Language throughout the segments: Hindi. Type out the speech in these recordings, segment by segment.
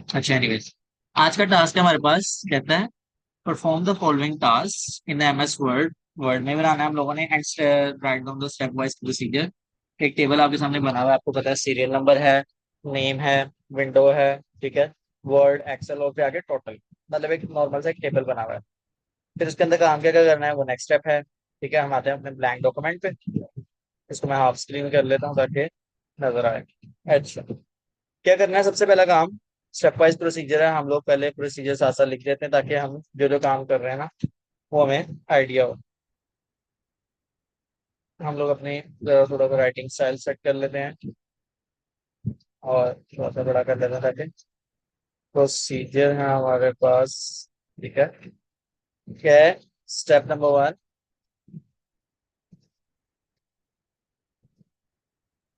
अच्छा, एनीवेज आज का टास्क है हमारे पास, कहता है perform the following task in the MS word. Word में बनाना है हम लोगों ने and write down the step wise procedure. एक टेबल आपके सामने बना हुआ है, आपको पता है सीरियल नंबर है, नेम है, विंडो है, ठीक है। वर्ड एक्सेल और फिर आगे टोटल, मतलब एक नॉर्मल सा एक टेबल बना हुआ है। फिर उसके अंदर काम क्या क्या करना है वो नेक्स्ट स्टेप है। ठीक है, हम आते हैं अपने ब्लैंक डॉक्यूमेंट पे। इसको मैं हाफ स्क्रीन कर लेता हूँ ताकि नजर आए। अच्छा, क्या करना है सबसे पहला काम, स्टेप वाइज प्रोसीजर है। हम लोग पहले प्रोसीजर साथ साथ लिख देते हैं ताकि हम जो जो काम कर रहे हैं ना वो हमें आइडिया हो। हम लोग अपनी थोड़ा सा राइटिंग स्टाइल सेट कर लेते हैं और थोड़ा सा बड़ा कर लेते हैं ताकि प्रोसीजर है हमारे पास। ठीक है, क्या है स्टेप नंबर वन।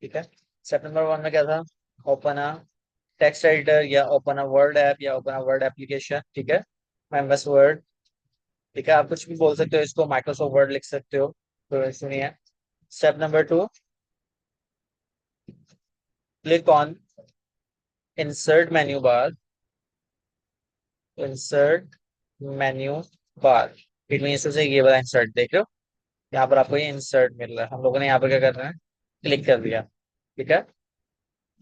ठीक है, स्टेप नंबर वन में क्या था, ओपन अ टेक्स्ट एडिटर या ओपन अ वर्ड ऐप या ओपन अ वर्ड एप्लीकेशन। ठीक है, एमएस वर्ड। ठीक है, आप कुछ भी बोल सकते हो, इसको माइक्रोसॉफ्ट वर्ड लिख सकते हो, तो सुनिए। Step number two, click on insert menu bar. Insert menu bar, it mean से ये वाला इंसर्ट देख रहे हो, यहाँ पर आपको ये इंसर्ट मिल रहा है। हम लोगों ने यहाँ पर क्या करना है, क्लिक कर दिया। ठीक है,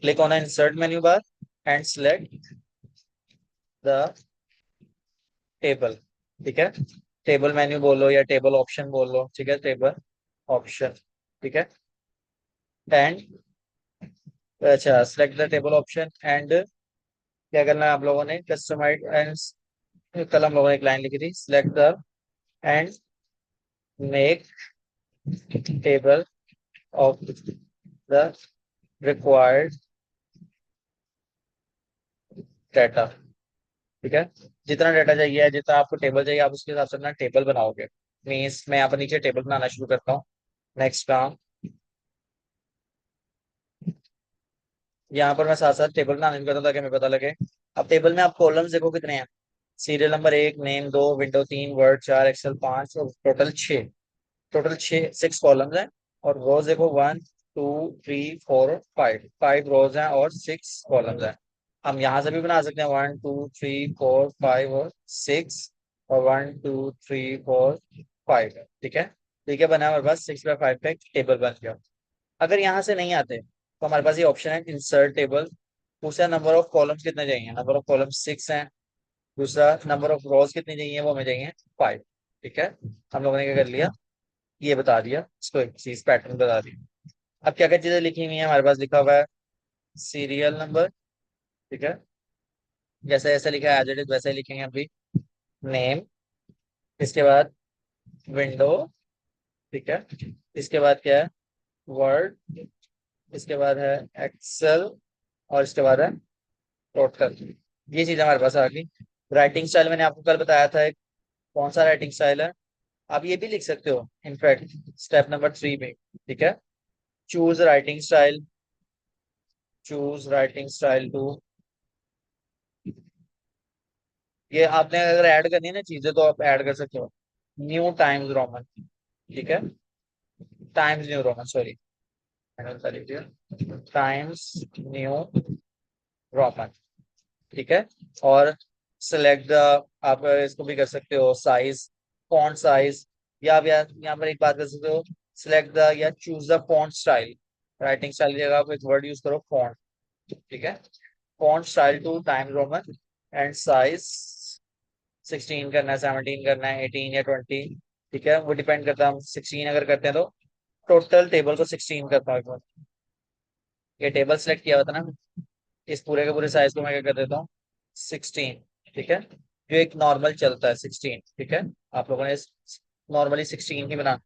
click on insert menu bar and select the table. ठीक है, टेबल मेन्यू बोलो या टेबल ऑप्शन बोलो। ठीक है, टेबल ऑप्शन। ठीक है, एंड अच्छा select the table option and क्या करना है आप लोगों ने, कस्टमाइज एंड कल हम लोगों ने एक लाइन लिखी थी, select the end make table of the required data. ठीक है, जितना डाटा चाहिए, जितना आपको टेबल चाहिए, आप उसके हिसाब से अपना टेबल बनाओगे। मीन्स मैं यहाँ पर नीचे टेबल बनाना शुरू करता हूँ। नेक्स्ट काम, यहाँ पर मैं साथ साथ टेबल बनाना शुरू करता हूँ ताकि हमें पता लगे। अब टेबल में आप कॉलम्स देखो कितने हैं, सीरियल नंबर एक, नेम दो, विंडो तीन, वर्ड चार, एक्सेल पांच और टोटल छः। टोटल छः सिक्स कॉलम्स हैं। और रोज देखो one two three four five, five rows हैं और सिक्स कॉलम्स हैं। हम यहाँ से भी बना सकते हैं one two three four five और सिक्स, और one two three four five. ठीक है, ठीक है, बना हमारे पास सिक्स बाय फाइव का एक टेबल बन गया। अगर यहाँ से नहीं आते तो हमारे पास ये ऑप्शन है इंसर्ट टेबल। दूसरा नंबर ऑफ कॉलम्स कितने चाहिए, नंबर ऑफ कॉलम्स सिक्स हैं। दूसरा नंबर ऑफ रोज कितनी चाहिए, वो हमें चाहिए फाइव। ठीक है, हम लोगों ने क्या कर लिया, ये बता दिया, इसको एक चीज पैटर्न बता दिया। अब क्या क्या चीजें लिखी हुई है हमारे पास, लिखा हुआ है सीरियल नंबर। ठीक है, जैसे जैसे लिखा है एज इट इज वैसे ही लिखेंगे अभी। नेम, इसके बाद विंडो। ठीक है, इसके बाद क्या है, वर्ड, इसके बाद है एक्सेल, और इसके बाद है टोटल। ये चीज हमारे पास आ गई। राइटिंग स्टाइल मैंने आपको कल बताया था एक, कौन सा राइटिंग स्टाइल है। आप ये भी लिख सकते हो इनफैक्ट स्टेप नंबर थ्री में। ठीक है, choose writing style, choose writing style two. ये आपने अगर ऐड करनी है ना चीजें तो आप ऐड कर सकते हो। New times Roman. ठीक है, times new Roman, sorry, times new Roman. ठीक है, और सिलेक्ट द, आप इसको भी कर सकते हो साइज, फॉन्ट साइज, या आप यहाँ पर एक बात कर सकते हो, सिलेक्ट द या choose the font style. Writing style की जगह आप एक वर्ड यूज करो फॉन्ट। ठीक है, font style to time Roman and size 16 करना है, 17 करना है, 18 या 20। ठीक है, वो डिपेंड करता है, हम 16 अगर करते हैं तो टोटल टेबल को 16 करता हूँ एक बार। ये टेबल सेलेक्ट किया हुआ था ना, इस पूरे के पूरे साइज को मैं क्या कर देता हूँ 16। ठीक है, जो एक नॉर्मल चलता है 16। ठीक है, आप लोगों ने नॉर्मली 16 ही बना,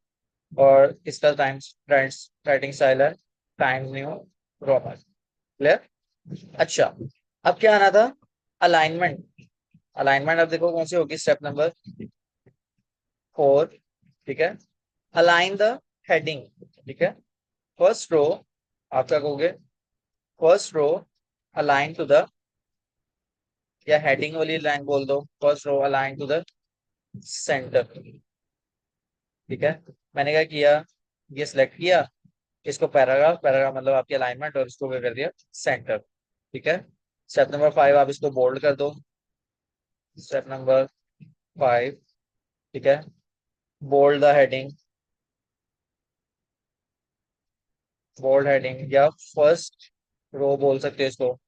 और इसका टाइम्स राइटिंग स्टाइल है टाइम्स न्यू रोमन। क्लियर। अच्छा, अब क्या आना था, अलाइनमेंट। अलाइनमेंट अब देखो कौन सी होगी, स्टेप नंबर फोर। ठीक है, अलाइन द हेडिंग। ठीक है, फर्स्ट रो, आप क्या कहोगे, first row align to the, या हेडिंग वाली लाइन बोल दो, first row align to the centre. ठीक है, मैंने क्या किया, ये सिलेक्ट किया, इसको पैराग्राफ, पैराग्राफ मतलब आपकी अलाइनमेंट, और इसको क्या कर दिया सेंटर। ठीक है, स्टेप नंबर 5 आप इसको बोल्ड कर दो। स्टेप नंबर 5, ठीक है। Bold the heading, bold heading या फर्स्ट रो बोल सकते हो इसको,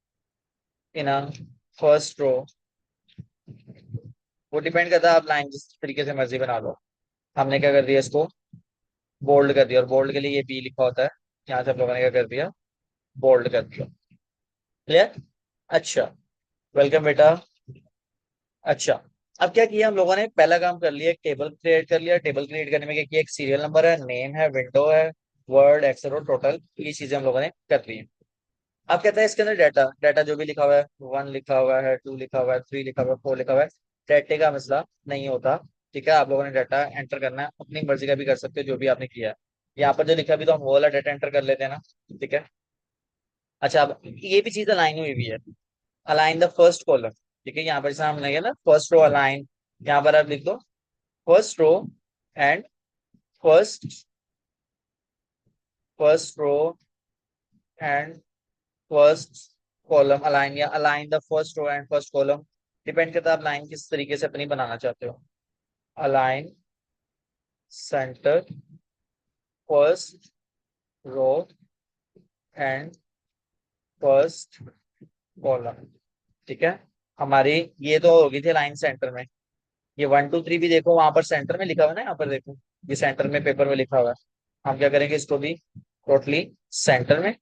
इन फर्स्ट रो। वो डिपेंड करता है, आप लाइन जिस तरीके से मर्जी बना लो। हमने क्या कर दिया, इसको बोल्ड कर दिया, और बोल्ड के लिए ये बी लिखा होता है। यहाँ से आप लोगों ने क्या कर दिया, बोल्ड कर दिया। क्लियर? अच्छा, वेलकम बेटा। अच्छा, अब क्या किया हम लोगों ने, पहला काम कर लिया, एक टेबल क्रिएट कर लिया। टेबल क्रिएट करने में क्या किया, एक सीरियल नंबर है, नेम है, विंडो है, वर्ड, एक्सेल और टोटल, ये चीजें हम लोगों ने कर ली है। अब कहता है इसके अंदर डाटा, डाटा जो भी लिखा हुआ है, 1 लिखा हुआ है, 2 लिखा हुआ है, 3 लिखा हुआ है, 4 लिखा हुआ है, डाटे का मसला नहीं होता। ठीक है, आप लोगों ने डाटा एंटर करना है, अपनी मर्जी का भी कर सकते हो जो भी आपने किया है। यहाँ पर जो लिखा भी, तो हम वो वाला डाटा एंटर कर लेते हैं ना। ठीक है। अच्छा, अब ये भी चीज अलाइन हुई भी है, अलाइन द फर्स्ट कॉलम। ठीक है, यहाँ पर जैसे हमने किया ना, फर्स्ट रो अलाइन, यहाँ पर आप लिख दो first row and first first row and first column align, या align the first row and first column. Depend करता है आप लाइन किस तरीके से अपनी बनाना चाहते हो। Align centre first row and first column. ठीक है, हमारी ये तो होगी थी लाइन सेंटर में। ये 1 2 3 भी देखो, वहां पर सेंटर में लिखा हुआ है ना, यहाँ पर देखो, ये सेंटर में पेपर में लिखा हुआ है। हम क्या करेंगे, इसको भी टोटली सेंटर में।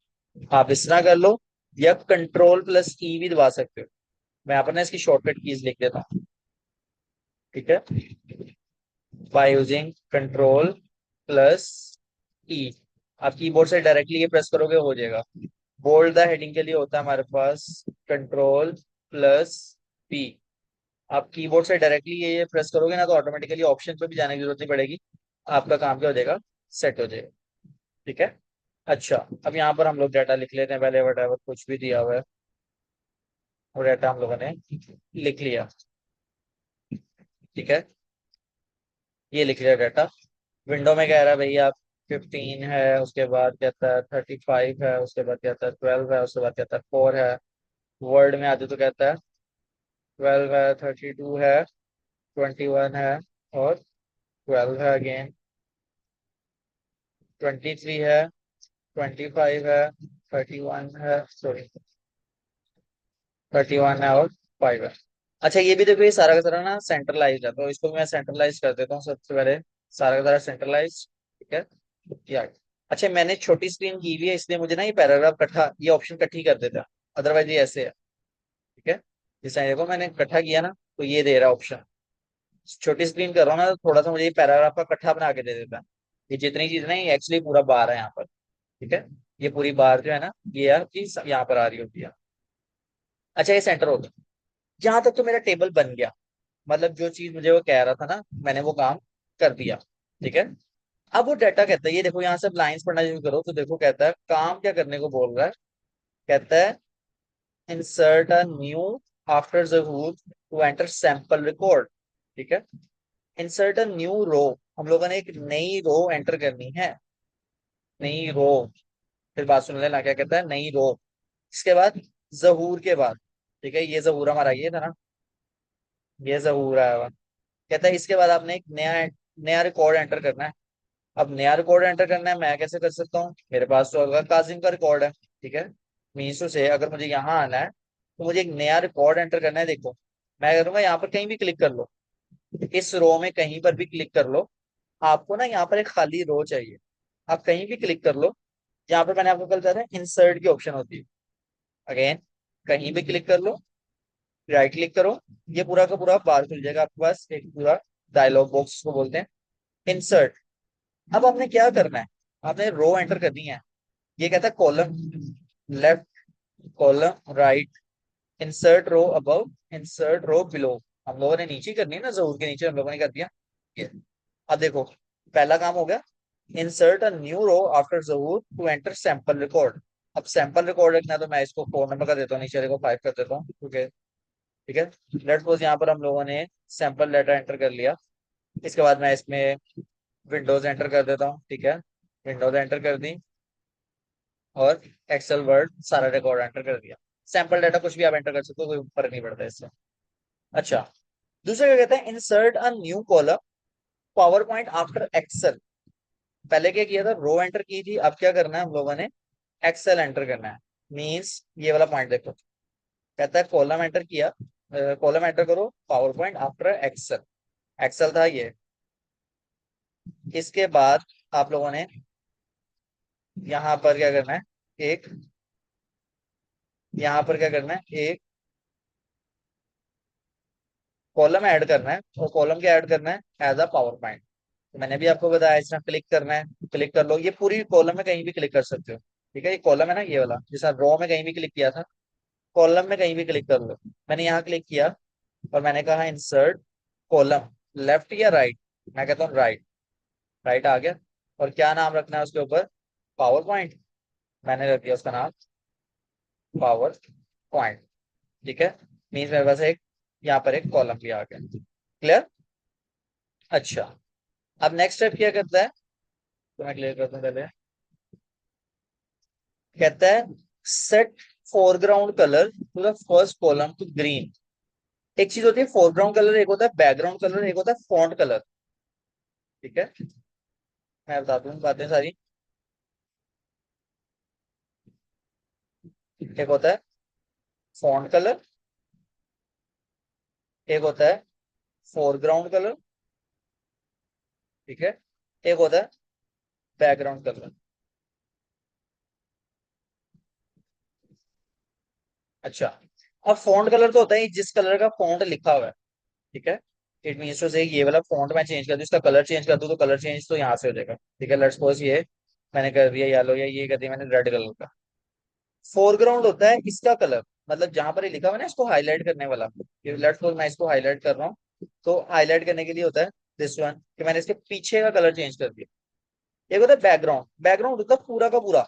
आप इस तरह कर लो, या कंट्रोल+E भी दबा सकते हो। मैं यहाँ पर ना इसकी शॉर्टकट कीज लिख देता हूँ। ठीक है, बाय यूजिंग कंट्रोल+E। आप कीबोर्ड से डायरेक्टली ये प्रेस करोगे, हो जाएगा। बोल्ड द हेडिंग के लिए होता है हमारे पास कंट्रोल+P। आप कीबोर्ड से डायरेक्टली ये प्रेस करोगे ना, तो ऑटोमेटिकली ऑप्शन पे भी जाने की जरूरत नहीं पड़ेगी। आपका काम क्या हो जाएगा, सेट हो जाएगा। ठीक है। अच्छा, अब यहाँ पर हम लोग डाटा लिख लेते हैं पहले, वट कुछ भी दिया हुआ है, वो डाटा हम लोगों ने लिख लिया। ठीक है, ये लिख लिया डाटा। विंडो में कह रहा है भैया आप 15 है, उसके बाद कहता है 35 है, उसके बाद कहता है 12 है, उसके बाद कहता है 4 है। वर्ड में आते तो कहता है 12 है, 32 है, 21 है, और 12 है अगेन, 23 है, 25 है, 31 है, सॉरी 31 है, और 5 है। अच्छा, ये भी देखो, ये सारा का सारा ना सेंट्रलाइज है, तो इसको मैं सेंट्रलाइज कर देता हूँ सबसे पहले। सारा का सारा सेंट्रलाइज। ठीक है, या अच्छा, मैंने छोटी स्क्रीन की हुई है, इसलिए मुझे ना ये पैराग्राफ इकट्ठा, ये ऑप्शन इकट्ठी कर देता है, अदरवाइज ये ऐसे है। ठीक है, जैसे देखो मैंने इकट्ठा किया ना, तो ये दे रहा है ऑप्शन। छोटी स्क्रीन कर रहा हूँ ना, तो थोड़ा सा मुझे ये पैराग्राफ का इकट्ठा बना के दे देता है। ये जितनी चीज ना, ये एक्चुअली पूरा बार है यहाँ पर। ठीक है, ये पूरी बार जो है ना, ये यार चीज यहाँ पर आ रही होती है। अच्छा, ये सेंटर हो गया। यहाँ तक तो मेरा टेबल बन गया, मतलब जो चीज मुझे वो कह रहा था ना, मैंने वो काम कर दिया। ठीक है, अब वो डाटा कहता है, ये देखो यहाँ से लाइंस पढ़ना शुरू करो, तो देखो कहता है काम क्या करने को बोल रहा है। कहता है insert a new after Zahoor to enter sample record. ठीक है, इंसर्ट अ न्यू रो, हम लोगों ने एक नई रो एंटर करनी है, नई रो। फिर बात सुन लेना, क्या कहता है, नई रो। इसके बाद जहूर के बाद, ठीक है, ये जहूर हमारा ये था ना, ये जहूर आया हुआ। कहता है इसके बाद आपने एक नया नया रिकॉर्ड एंटर करना है। अब नया रिकॉर्ड एंटर करना है, मैं कैसे कर सकता हूँ, मेरे पास तो अगर काजिम का रिकॉर्ड है। ठीक है, मीशो से अगर मुझे यहाँ आना है, तो मुझे एक नया रिकॉर्ड एंटर करना है। देखो, मैं करूंगा यहाँ पर कहीं भी क्लिक कर लो, इस रो में कहीं पर भी क्लिक कर लो। आपको ना यहाँ पर एक खाली रो चाहिए, आप कहीं भी क्लिक कर लो। यहाँ पर मैंने आपको कल बताया था इंसर्ट की ऑप्शन होती है। अगेन, कहीं भी क्लिक कर लो, राइट क्लिक करो, ये पूरा का पूरा बार खुल जाएगा आपके पास, एक पूरा डायलॉग बॉक्स को बोलते हैं इंसर्ट। अब आपने क्या करना है, आपने रो एंटर करनी है। ये कहता है column left, column right, insert row above, insert row below. हम लोगों ने नीचे करनी है ना, जरूर के नीचे हम लोगों ने कर दिया ये। अब देखो, पहला काम हो गया, insert a new row after Zahoor to enter sample record. अब सैंपल रिकॉर्ड रखना है, तो मैं इसको 4 नंबर का देता हूँ, नीचे देखो 5 कर देता हूँ, ठीक है। ठीक है, लेट्स सपोज यहाँ पर हम लोगों ने सैंपल डाटा एंटर कर लिया। इसके बाद मैं इसमें विंडोज एंटर कर देता हूँ। ठीक है, विंडोज एंटर कर दी, और एक्सेल वर्ड सारा रिकॉर्ड एंटर कर दिया। सैंपल डाटा कुछ भी आप एंटर कर सकते हो, कोई फर्क नहीं पड़ता इससे। अच्छा, दूसरा क्या कहते हैं, insert a new column PowerPoint after Excel. पहले क्या किया था, रो एंटर की थी, अब क्या करना है हम लोगों ने, एक्सेल एंटर करना है। मीन्स ये वाला पॉइंट देखो, कहता है कॉलम एंटर किया, कॉलम एंटर करो PowerPoint after Excel. Excel था ये। इसके बाद आप लोगों ने यहाँ पर क्या करना है, एक, यहाँ पर क्या करना है, एक कॉलम ऐड करना है, और कॉलम क्या ऐड करना है, एज अ पावर पॉइंट। तो मैंने भी आपको बताया, इसमें क्लिक करना है, क्लिक कर लो, ये पूरी कॉलम में कहीं भी क्लिक कर सकते हो। ठीक है, ये कॉलम है ना ये वाला, जैसा रो में कहीं भी क्लिक किया था, कॉलम में कहीं भी क्लिक कर लो। मैंने यहाँ क्लिक किया और मैंने कहा इंसर्ट कॉलम, लेफ्ट या राइट, मैं कहता हूँ राइट। राइट आ गया। और क्या नाम रखना है उसके ऊपर, पावर पॉइंट। मैंने रख दिया उसका नाम पावर पॉइंट। ठीक है, मीन्स मेरे पास एक, यहाँ पर एक कॉलम भी आ गया। क्लियर। अच्छा, अब नेक्स्ट स्टेप क्या करता है, तो मैं क्लियर करता हूँ पहले। कहता है set foreground colour to the first column to green. एक चीज होती है फोरग्राउंड कलर, एक होता है बैकग्राउंड कलर, एक होता है फॉन्ट कलर। ठीक है, मैं बताता हूँ बातें सारी। एक होता है फॉन्ट कलर, एक होता है फोरग्राउंड कलर, ठीक है, एक होता है बैकग्राउंड कलर। अच्छा, अब फॉन्ट कलर तो होता है जिस कलर का फॉन्ट लिखा हुआ है। ठीक है, इट मीन्स टू से ये वाला फॉन्ट मैं चेंज कर दूं, इसका कलर चेंज कर दूं, तो कलर चेंज तो यहाँ से हो जाएगा। ठीक है, लेट्स सपोज ये मैंने कर दिया येलो, या ये कर दिया मैंने रेड कलर का। फोरग्राउंड होता है इसका कलर, मतलब जहां पर ये लिखा हुआ है ना, इसको हाईलाइट करने वाला। लेट्स सपोज मैं इसको हाईलाइट कर रहा हूँ, तो हाईलाइट करने के लिए होता है दिस वन, कि मैंने इसके पीछे का कलर चेंज कर दिया। एक होता है बैकग्राउंड, बैकग्राउंड होता है पूरा का पूरा,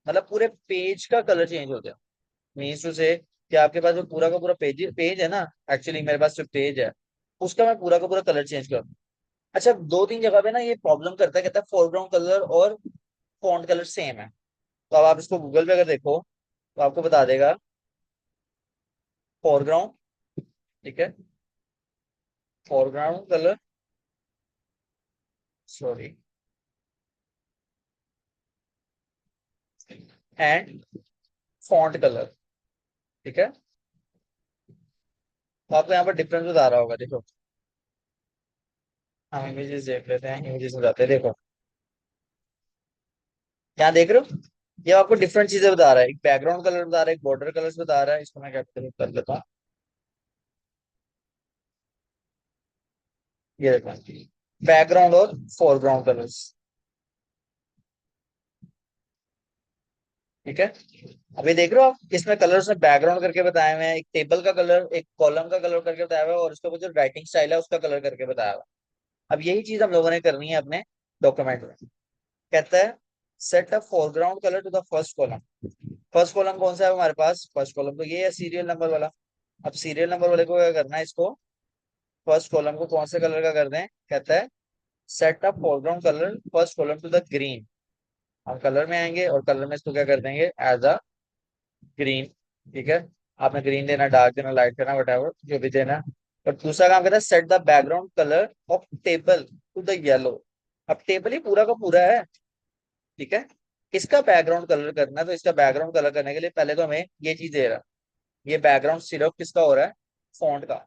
मतलब पूरे पेज का कलर चेंज हो गया। मीन्स टू से कि आपके पास जो पूरा का पूरा पेज पेज है ना, एक्चुअली मेरे पास जो पेज है उसका मैं पूरा का पूरा कलर चेंज कर दूं। अच्छा, दो तीन जगह पे ना ये प्रॉब्लम करता है, कहता है फोरग्राउंड कलर और फॉन्ट कलर सेम है। तो अब आप इसको गूगल पे अगर देखो तो आपको बता देगा फोरग्राउंड, ठीक है, foreground colour, sorry, and font colour. ठीक है, तो आपको यहाँ पर डिफरेंस बता रहा होगा, देखो। हम इमेजेस देख लेते हैं, इमेजेस में जाते हैं, देखो क्या देख रहे हो, ये आपको डिफरेंट चीजें बता रहा है, एक बैकग्राउंड कलर बता रहा है, एक बॉर्डर कलर्स बता रहा है। इसको मैं कैप्चर कर लेता हूँ, ये देखो, बैकग्राउंड और फोरग्राउंड कलर्स। ठीक है, अभी देख रहे हो आप, इसमें कलर्स में बैकग्राउंड करके बताए हुए हैं, एक टेबल का कलर, एक कॉलम का कलर करके बताया हुआ है, और उसके ऊपर जो राइटिंग स्टाइल है उसका कलर करके बताया हुआ है। अब यही चीज हम लोगों ने करनी है अपने डॉक्यूमेंट में। कहता है set a foreground colour to the first column. First column कौन सा है हमारे पास, फर्स्ट कॉलम तो ये है सीरियल नंबर वाला। अब सीरियल नंबर वाले को क्या करना है, इसको फर्स्ट कॉलम को कौन से कलर का कर दें, कहता है set up foreground colour first column to the green. हम कलर में आएंगे और कलर में इसको क्या कर देंगे, एज अ ग्रीन। ठीक है, आपने ग्रीन देना, डार्क देना, लाइट देना, वट जो भी देना। और दूसरा काम करता है set the background colour of table to the yellow. अब टेबल ही पूरा का पूरा है। ठीक है, इसका बैकग्राउंड कलर करना है, तो इसका बैकग्राउंड कलर करने के लिए पहले तो हमें ये चीज दे रहा है, ये बैकग्राउंड सिर्फ किसका हो रहा है, फॉन्ट का।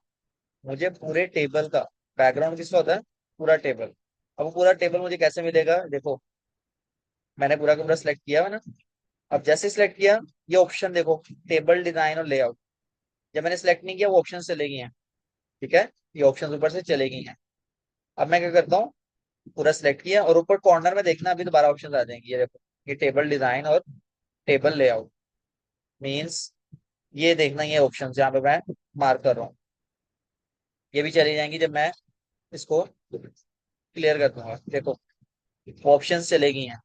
मुझे पूरे टेबल का बैकग्राउंड किसका होता है, पूरा टेबल। अब वो पूरा टेबल मुझे कैसे मिलेगा, देखो मैंने पूरा का पूरा सिलेक्ट किया है ना। अब जैसे सिलेक्ट किया, ये ऑप्शन देखो, टेबल डिजाइन और लेआउट। जब मैंने सिलेक्ट नहीं किया वो ऑप्शन चले गई हैं। ठीक है, ये ऑप्शन ऊपर से चले गई हैं। अब मैं क्या करता हूँ, पूरा सिलेक्ट किया और ऊपर कॉर्नर में देखना, अभी दोबारा ऑप्शन आ जाएंगे, ये देखो, ये टेबल डिजाइन और टेबल लेआउट। मीन्स ये देखना, ये ऑप्शन जहाँ पे मैं मार्क कर रहा हूँ, ये भी चली जाएंगी जब मैं इसको क्लियर कर दूंगा। देखो ऑप्शन चले गई हैं।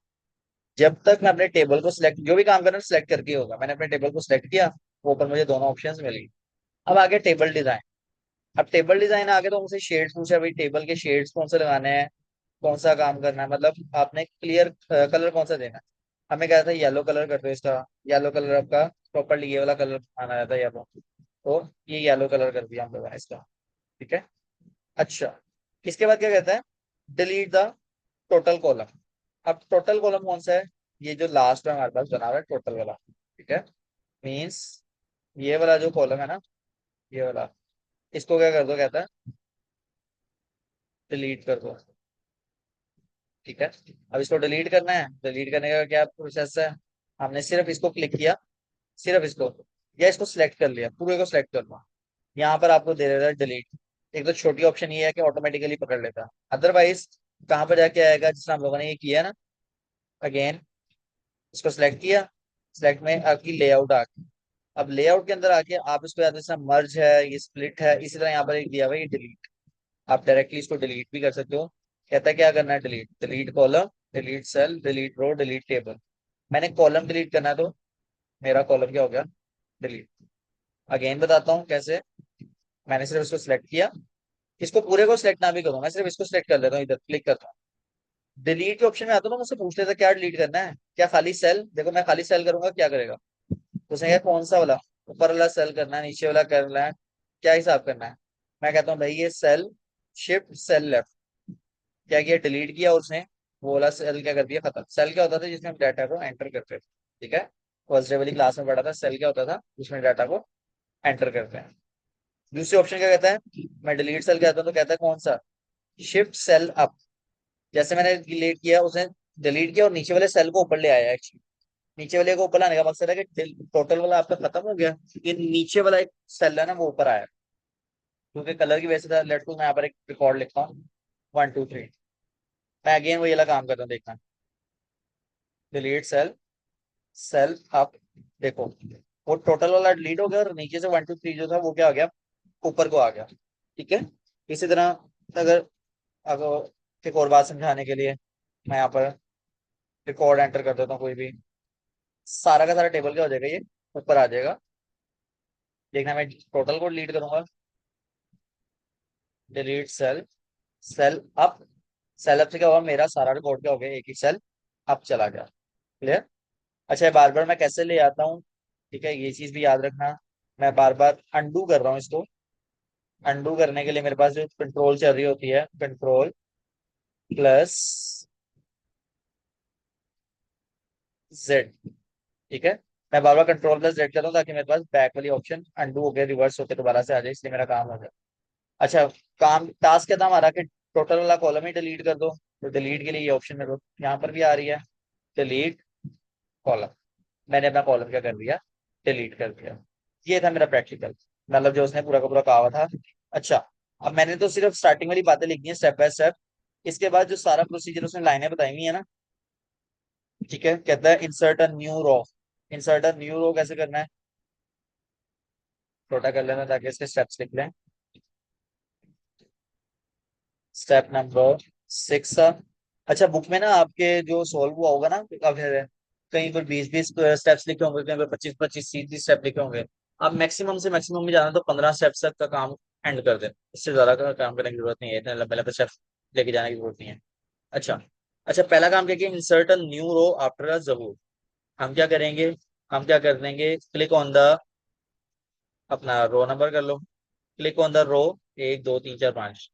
जब तक मैं अपने टेबल को सिलेक्ट, जो भी काम करना सिलेक्ट करके होगा, मैंने अपने टेबल को सिलेक्ट किया, वो ऊपर मुझे दोनों ऑप्शंस मिल गई। अब आगे टेबल डिजाइन। अब टेबल डिजाइन आगे तो मुझसे शेड्स पूछा, भाई टेबल के शेड्स कौन से लगाने हैं, कौन सा काम करना है, मतलब आपने क्लियर कलर कौन सा देना है। हमें क्या था, येलो कलर कर दो इसका, येलो कलर आपका प्रॉपरली ये वाला कलर आना रहता है येलो, तो ये येलो कलर कर दिया हम लोगों ने इसका। ठीक है। अच्छा, इसके बाद क्या कहता है, डिलीट द टोटल कॉलम। अब टोटल कॉलम कौन सा है, ये जो लास्ट में हमारे पास बना हुआ है टोटल वाला। ठीक है, मीन्स ये वाला जो कॉलम है ना, ये वाला, इसको क्या कर दो, कहता है डिलीट कर दो। ठीक है, अब इसको डिलीट करना है, डिलीट करने का क्या प्रोसेस है, हमने सिर्फ इसको क्लिक किया, सिर्फ इसको, या इसको सिलेक्ट कर लिया, पूरे को सिलेक्ट कर लो, यहाँ पर आपको दे देता है डिलीट। एक तो छोटी ऑप्शन ये है कि ऑटोमेटिकली पकड़ लेता है, अदरवाइज कहाँ पर जाके आएगा, जिसमें हम लोगों ने ये किया ना, अगेन इसको सिलेक्ट किया, सिलेक्ट में आपकी लेआउट आ गई। अब लेआउट के अंदर आके आप इसको याद, जैसे मर्ज है, ये स्प्लिट है, इसी तरह यहाँ पर एक दिया हुआ है ये डिलीट, आप डायरेक्टली इसको डिलीट भी कर सकते हो। कहता है क्या करना है, delete, delete column, delete cell, delete row, delete table. मैंने कॉलम डिलीट करना है, तो मेरा कॉलम क्या हो गया, डिलीट। अगेन बताता हूँ कैसे, मैंने सिर्फ इसको सिलेक्ट किया, इसको पूरे को सिलेक्ट ना भी करूँ, मैं सिर्फ इसको सिलेक्ट कर लेता हूँ, इधर क्लिक करता हूँ, डिलीट के ऑप्शन में आता हूँ ना, मुझसे पूछ लेता है क्या डिलीट करना है, क्या खाली सेल, देखो मैं खाली सेल करूंगा क्या करेगा, उसने कहा कौन सा वाला, ऊपर वाला सेल करना है, नीचे वाला करना है, क्या हिसाब करना है। मैं कहता हूँ भाई ये सेल, शिफ्ट सेल लेफ्ट, क्या किया, डिलीट किया उसने, वो वाला सेल क्या कर दिया, खत्म। सेल क्या होता था, जिसमें हम डाटा को एंटर करते थे। ठीक है, फर्स्ट डे वाली क्लास में पढ़ा था, सेल क्या होता था, उसमें डाटा को एंटर करते हैं। दूसरी ऑप्शन क्या कहता है, मैं डिलीट सेल कहता हूँ तो कहता है कौन सा, शिफ्ट सेल अप। जैसे मैंने डिलीट किया, उसने डिलीट किया और नीचे वाले सेल को ऊपर ले आया एक्चुअली। नीचे वाले को ऊपर लाने का मकसद है कि टोटल वाला आपका खत्म हो गया, ये नीचे वाला एक सेल है ना, वो ऊपर आया, क्योंकि कलर की वजह से था। लेट्स मैं यहाँ पर एक रिकॉर्ड लिखता हूँ, 1 2 3। मैं अगेन वही वाला काम करता हूँ, देखना, डिलीट सेल, सेल अप, देखो वो टोटल वाला डिलीट हो गया और नीचे से 1 2 3 जो था वो क्या आ गया, ऊपर को आ गया। ठीक है, इसी तरह अगर अगर एक और बात समझाने के लिए, मैं यहाँ पर रिकॉर्ड एंटर कर देता हूँ कोई भी, सारा का सारा टेबल क्या हो जाएगा, ये ऊपर आ जाएगा। देखना, मैं टोटल को डिलीट करूंगा, delete cell, cell up, cell up से क्या हुआ, मेरा सारा रिकॉर्ड क्या हो गया, एक ही सेल अप चला गया। क्लियर। अच्छा, बार बार मैं कैसे ले आता हूँ, ठीक है, ये चीज भी याद रखना। मैं बार बार अंडू कर रहा हूँ इसको, अंडू करने के लिए मेरे पास जो कंट्रोल चल रही होती है, कंट्रोल प्लस जेड। ठीक है, मैं बार बार कंट्रोल प्लस जेड करता हूँ ताकि मेरे पास बैक वाली ऑप्शन अंडू हो गया, रिवर्स होकर दोबारा से आ जाए, इसलिए मेरा काम हो जाए। अच्छा, काम टास्क क्या था हमारा, कि टोटल वाला कॉलम ही डिलीट कर दो, तो डिलीट के लिए ये ऑप्शन मेरे को यहाँ पर भी आ रही है, डिलीट कॉलम। मैंने अपना कॉलम क्या कर दिया, डिलीट कर दिया। ये था मेरा प्रैक्टिकल, मतलब जो उसने पूरा का पूरा कहा हुआ था। अच्छा, अब मैंने तो सिर्फ स्टार्टिंग वाली बातें लिखी हैं स्टेप बाय स्टेप, इसके बाद जो सारा प्रोसीजर उसने लाइनें बताई हुई है ना, ठीक है, कहता है insert a new row. Insert a new row कैसे करना है, छोटा कर लेना ताकि इसके स्टेप्स लिख लें। Step number 6। अच्छा, बुक में ना आपके जो सॉल्व हुआ होगा ना, अगर कहीं पर 20 20 स्टेप्स लिखे होंगे, कहीं पर 25 25 30 स्टेप लिखे होंगे, आप मैक्सिमम से मैक्सिमम में जाना तो 15 स्टेप्स तक का काम एंड कर दें, इससे ज्यादा का काम करने की जरूरत नहीं है, इतने लंबे लंबे स्टेप्स लेके जाने की जरूरत नहीं है। अच्छा, अच्छा, पहला काम क्या किया, insert a new row after a जबूर। हम क्या करेंगे, हम क्या कर देंगे, क्लिक ऑन द, अपना रो नंबर कर लो, क्लिक ऑन द रो 1 2 3 4 5,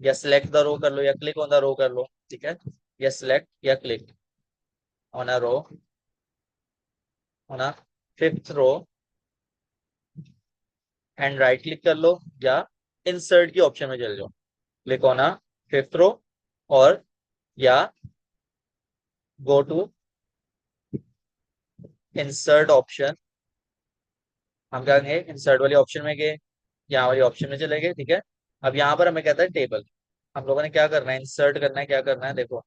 या सिलेक्ट द रो कर लो, या क्लिक ऑन द रो कर लो। ठीक है, या सिलेक्ट या click on a row, on a fifth row, and right click कर लो, या इंसर्ट की ऑप्शन में चले जाओ, click on a fifth row, और या गो टू इंसर्ट ऑप्शन। हम क्या करेंगे, इंसर्ट वाली ऑप्शन में गए, यहाँ वाली ऑप्शन में चले गए। ठीक है, अब यहाँ पर हमें कहता है टेबल। हम लोगों ने क्या करना है, इंसर्ट करना है, क्या करना है देखो,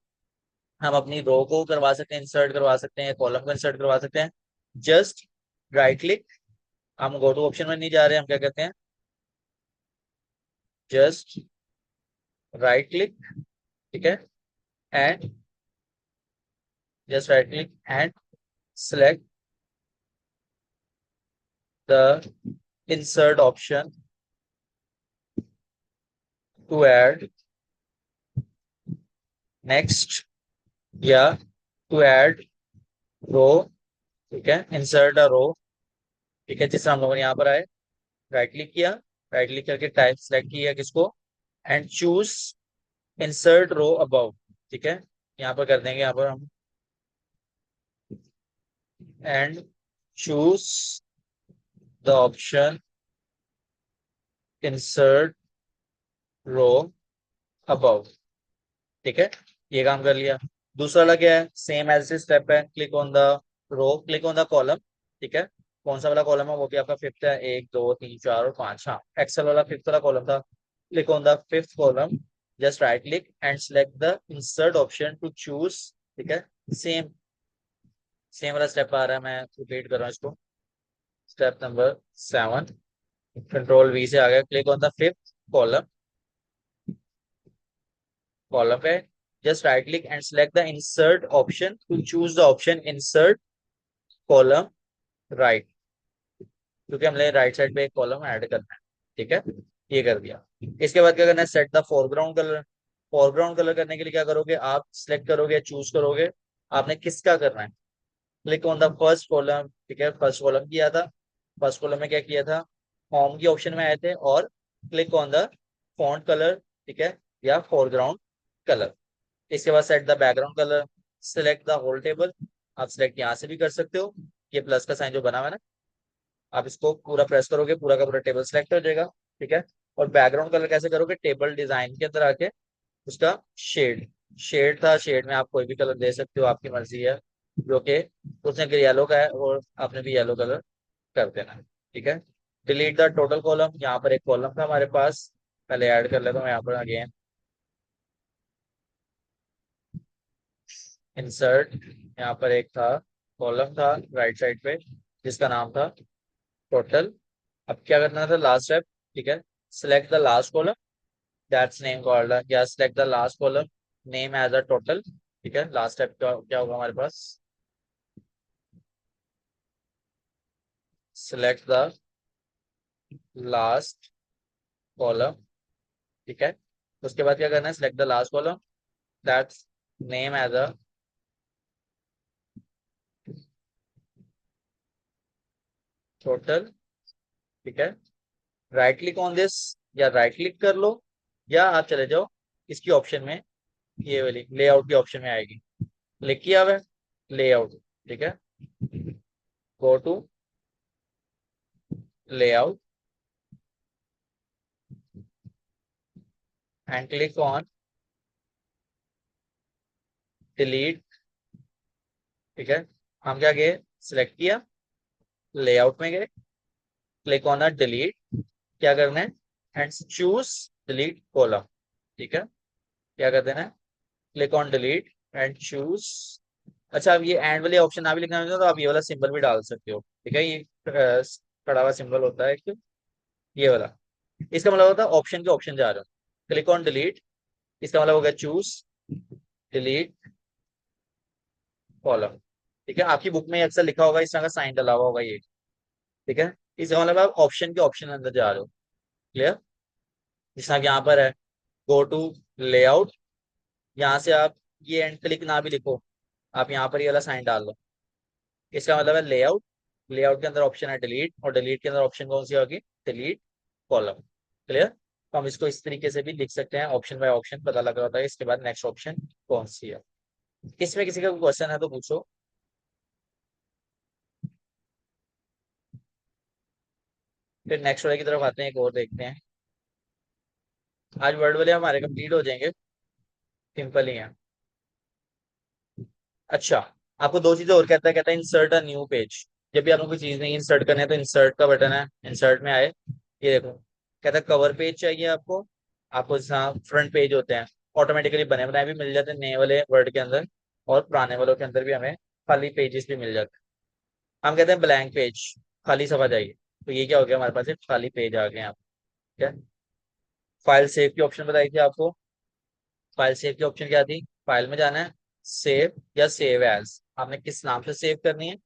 हम अपनी रो को करवा सकते हैं, इंसर्ट करवा सकते हैं, कॉलम को इंसर्ट करवा सकते हैं। जस्ट राइट क्लिक, हम गो टू ऑप्शन में नहीं जा रहे, हम क्या कहते हैं, जस्ट राइट क्लिक। ठीक है, and just right click and select the insert option to add next, या to add row। ठीक है, insert a row, ठीक है, जिस तरह हम लोगों ने यहाँ पर आए, राइट क्लिक किया, राइट क्लिक करके टाइप सेलेक्ट किया किसको, and choose insert row above. ठीक है, यहाँ पर कर देंगे, यहाँ पर हम and choose the option insert row above. ठीक है, ये काम कर लिया। दूसरा वाला क्या है, सेम एज स्टेप है, click on the row, click on the column. ठीक है, कौन सा वाला कॉलम है, वो भी आपका फिफ्थ है, 1 2 3 4 और 5, हाँ एक्सेल वाला फिफ्थ वाला कॉलम था। Click on the fifth column, just right click and select the insert option to choose. ठीक है, सेम सेम वाला स्टेप आ रहा है, मैं रिपीट कर रहा हूँ इसको। स्टेप नंबर 7, कंट्रोल वी से आ गया, click on the fifth column, column पे just right click and select the insert option to choose the option insert column right, क्योंकि हमने राइट साइड पे एक कॉलम ऐड करना है। ठीक है, ये कर दिया। इसके बाद क्या करना है, set the foreground colour. Foreground colour करने के लिए क्या करोगे, आप सिलेक्ट करोगे, चूज करोगे आपने किसका करना है। Click on the first column. ठीक है, फर्स्ट कॉलम किया था, फर्स्ट कॉलम में क्या किया था, होम के ऑप्शन में आए थे, और click on the font colour. ठीक है, या फोरग्राउंड कलर। इसके बाद set the background colour, select the whole table. आप सिलेक्ट यहाँ से भी कर सकते हो, ये प्लस का साइन जो बना हुआ है ना, आप इसको पूरा प्रेस करोगे, पूरा का पूरा टेबल सेलेक्ट हो जाएगा। ठीक है, और बैकग्राउंड कलर कैसे करोगे, टेबल डिजाइन के अंदर आके उसका शेड, शेड था, शेड में आप कोई भी कलर दे सकते हो, आपकी मर्जी है। जो कि उसने येलो का है और आपने भी येलो कलर कर देना है। ठीक है, डिलीट द टोटल कॉलम, यहाँ पर एक कॉलम था हमारे पास, पहले ऐड कर लेता हूँ यहाँ पर अगेन, इंसर्ट, यहाँ पर एक था कॉलम था राइट साइड पे जिसका नाम था टोटल। अब क्या करना था, लास्ट स्टेप। ठीक है, select the last column, that's name called, या select the last column, name as a total. ठीक है, लास्ट स्टेप क्या होगा हमारे पास, सिलेक्ट द लास्ट कॉलम। ठीक है, उसके बाद क्या करना है, select the last column, that's name as a total. ठीक है, राइट क्लिक ऑन दिस, या राइट क्लिक कर लो, या आप चले जाओ इसकी ऑप्शन में, ये वाली लेआउट की ऑप्शन में आएगी, क्लिक किया हुआ है लेआउट। ठीक है, go to layout and click on delete. ठीक है, हम क्या गए, सिलेक्ट किया, लेआउट में गए, क्लिक ऑन डिलीट, क्या करना है, एंड चूज डिलीट कॉलम। ठीक है, क्या कर देना है, click on delete and choose. अच्छा, अब ये एंड वाले ऑप्शन ना भी लिखना हो तो आप ये वाला सिंबल भी डाल सकते हो। ठीक है, ये खड़ा हुआ सिंबल होता है एक, ये वाला, इसका मतलब होता है ऑप्शन के ऑप्शन जा रहे हो, क्लिक ऑन डिलीट, इसका मतलब होगा चूज डिलीट कॉलम। ठीक है, आपकी बुक में अक्सर लिखा होगा, इस तरह का साइन डला हुआ होगा ये। ठीक है, इसका मतलब आप ऑप्शन के ऑप्शन अंदर जा रहे हो। क्लियर, जिस तरह यहाँ पर है, गो टू लेआउट, यहाँ से आप ये एंड क्लिक ना भी लिखो, आप यहाँ पर ये वाला साइन डाल लो, इसका मतलब है लेआउट, लेआउट के अंदर ऑप्शन है डिलीट, और डिलीट के अंदर ऑप्शन कौन सी होगी, डिलीट कॉलम। क्लियर, तो हम इसको इस तरीके से भी लिख सकते हैं, ऑप्शन बाय ऑप्शन पता लग रहा होता है, इसके बाद नेक्स्ट ऑप्शन कौन सी है। इसमें किसी का कोई क्वेश्चन है तो पूछो। फिर नेक्स्ट वाले की तरफ आते हैं, एक और देखते हैं। आज वर्ड वाले हमारे कंप्लीट हो जाएंगे, सिंपल ही है। अच्छा, आपको दो चीजें और कहता है इंसर्ट अ न्यू पेज। जब भी आपको कोई चीज नहीं इंसर्ट करनी है तो इंसर्ट का बटन है, इंसर्ट में आए, ये देखो, कहता है कवर पेज चाहिए आपको, आपको जहाँ फ्रंट पेज होते हैं ऑटोमेटिकली बने बनाए भी मिल जाते हैं नए वाले वर्ड के अंदर, और पुराने वालों के अंदर भी हमें खाली पेजेस भी मिल जाते हैं। हम कहते हैं ब्लैंक पेज, खाली सफा चाहिए, तो ये क्या हो गया, हमारे पास एक खाली पेज आ गए हैं। ठीक है, फाइल सेव की ऑप्शन बताई थी आपको, फाइल सेव की ऑप्शन क्या थी, फाइल में जाना है, सेव या सेव एज, आपने किस नाम से सेव करनी है,